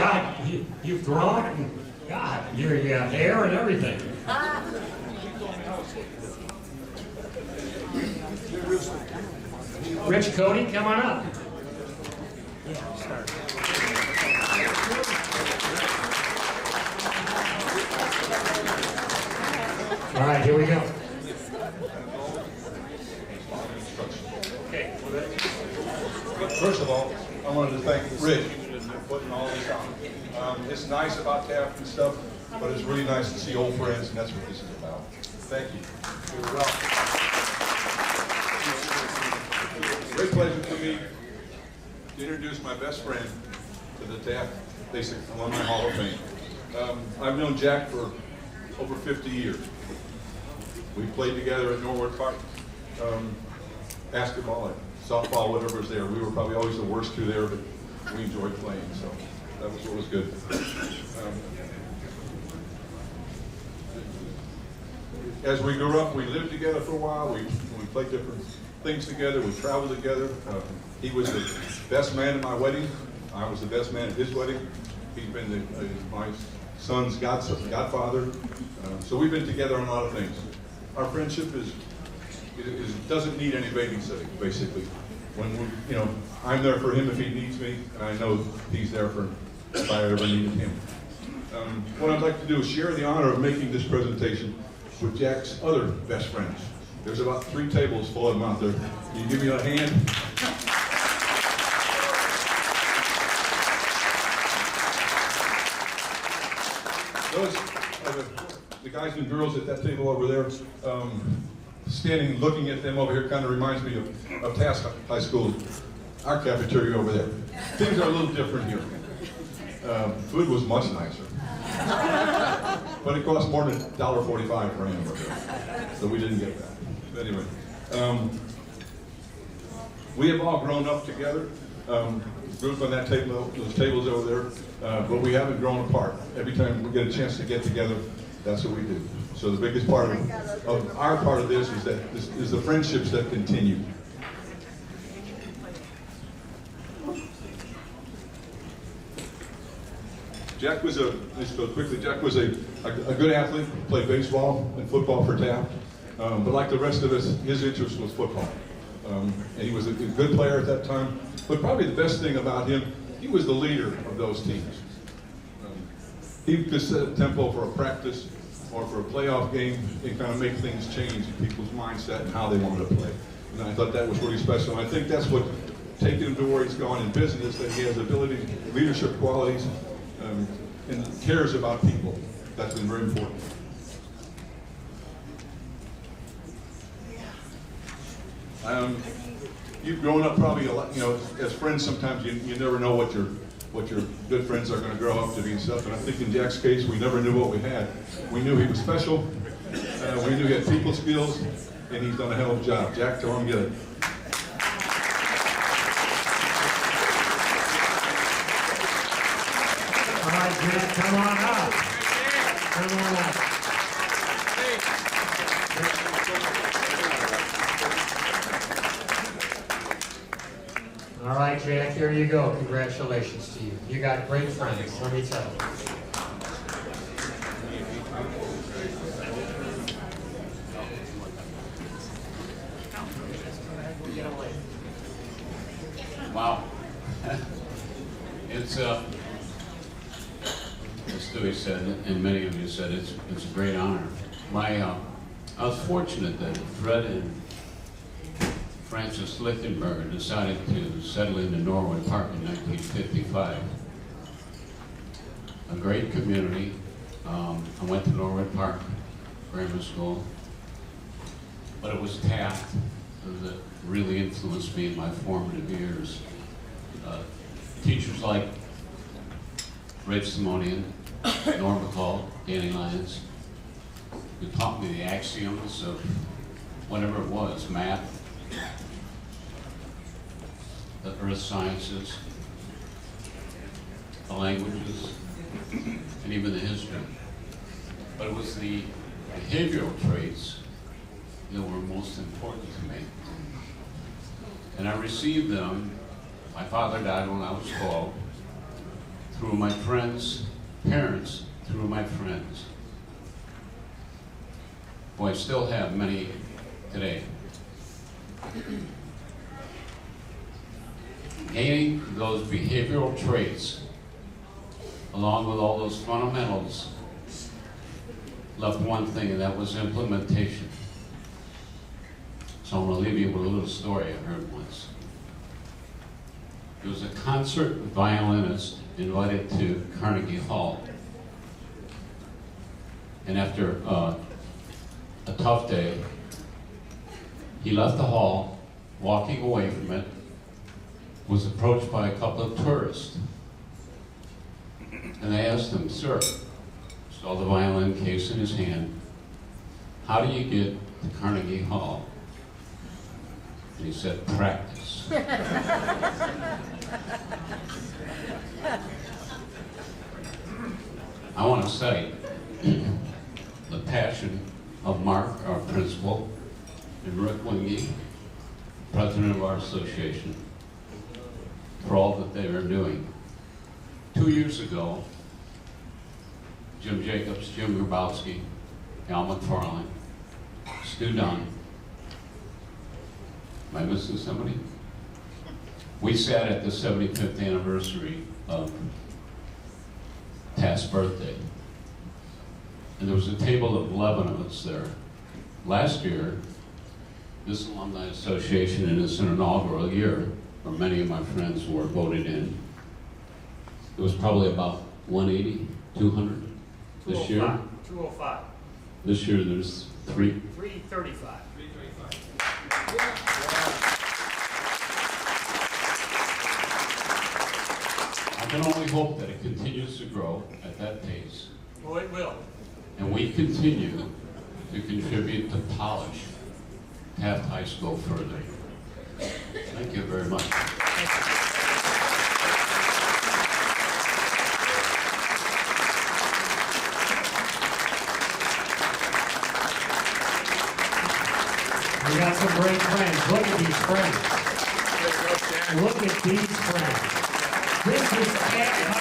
God, you've grown. God, you have hair and everything. Rich Cody, come on up. All right, here we go. Okay. First of all, I wanted to thank Rich for putting all this on. It's nice about Taft and stuff, but it's really nice to see old friends, and that's what this is about. Thank you. You're welcome. Great pleasure for me to introduce my best friend to the Taft Basic Alumni Hall of Fame. I've known Jack for over 50 years. We played together at Norwood Park, basketball and softball, whatever was there. We were probably always the worst two there, but we enjoyed playing, so that was what was good. As we grew up, we lived together for a while. We played different things together. We traveled together. He was the best man at my wedding. I was the best man at his wedding. He's been my son's godfather. So we've been together on a lot of things. Our friendship doesn't need any babysitting, basically. When I'm there for him if he needs me, and I know he's there for if I ever needed him. What I'd like to do is share the honor of making this presentation with Jack's other best friends. There's about 3 tables full of them out there. Can you give me a hand? Those are the guys and girls at that table over there. Standing, looking at them over here kind of reminds me of Taft High School, our cafeteria over there. Things are a little different here. Food was much nicer. But it cost more than $1.45 for a hamburger. So we didn't get that. But anyway, we have all grown up together. Group on that table, those tables over there, but we haven't grown apart. Every time we get a chance to get together, that's what we do. So the biggest part of our part of this is that this is the friendships that continue. Jack was let's go quickly, Jack was a good athlete, played baseball and football for Taft, but like the rest of us, his interest was football. And he was a good player at that time, but probably the best thing about him, he was the leader of those teams. He could set a tempo for a practice or for a playoff game and kind of make things change in people's mindset and how they wanted to play. And I thought that was really special. And I think that's what taking him to where he's gone in business, that he has ability, leadership qualities, and cares about people. That's been very important. You've grown up probably a lot, as friends sometimes you never know what your good friends are going to grow up to be and stuff. And I think in Jack's case, we never knew what we had. We knew he was special, we knew he had people skills, and he's done a hell of a job. Jack, tell him get it. All right, Jack, come on up. Come on up. All right, Jack, here you go. Congratulations to you. You got great friends, let me tell you. Wow. It's, as Stewie said, and many of you said, it's a great honor. I was fortunate that Fred and Francis Lichtenberger decided to settle into Norwood Park in 1955. A great community. I went to Norwood Park Grammar School, but it was Taft that really influenced me in my formative years. Teachers like Rich Simonian, Norm McCall, Danny Lyons, who taught me the axioms of whatever it was, math, the earth sciences, the languages, and even the history. But it was the behavioral traits that were most important to me. And I received them. My father died when I was 12. through my friends' parents, through my friends. Boy, I still have many today. Gaining those behavioral traits, along with all those fundamentals, left one thing, and that was implementation. So I'm going to leave you with a little story I heard once. There was a concert violinist invited to Carnegie Hall. And after a tough day, he left the hall, walking away from it, was approached by a couple of tourists. And they asked him, "Sir," saw the violin case in his hand, "how do you get to Carnegie Hall?" And he said, "Practice." I want to cite the passion of Mark, our principal, and Rick Wingy, president of our association, for all that they are doing. 2 years ago, Jim Jacobs, Jim Grabowski, Al McFarlane, Stu Dunn. Am I missing somebody? We sat at the 75th anniversary of Taft's birthday. And there was a table of 11 of us there. Last year, this Alumni Association in its inaugural year, where many of my friends were voted in, it was probably about 180, 200. This year? 205. This year there's 335. I can only hope that it continues to grow at that pace, Well, it will. and we continue to contribute to polish Taft High School further. Thank you very much. We got some great friends. Look at these friends. Look at these friends. This is Taft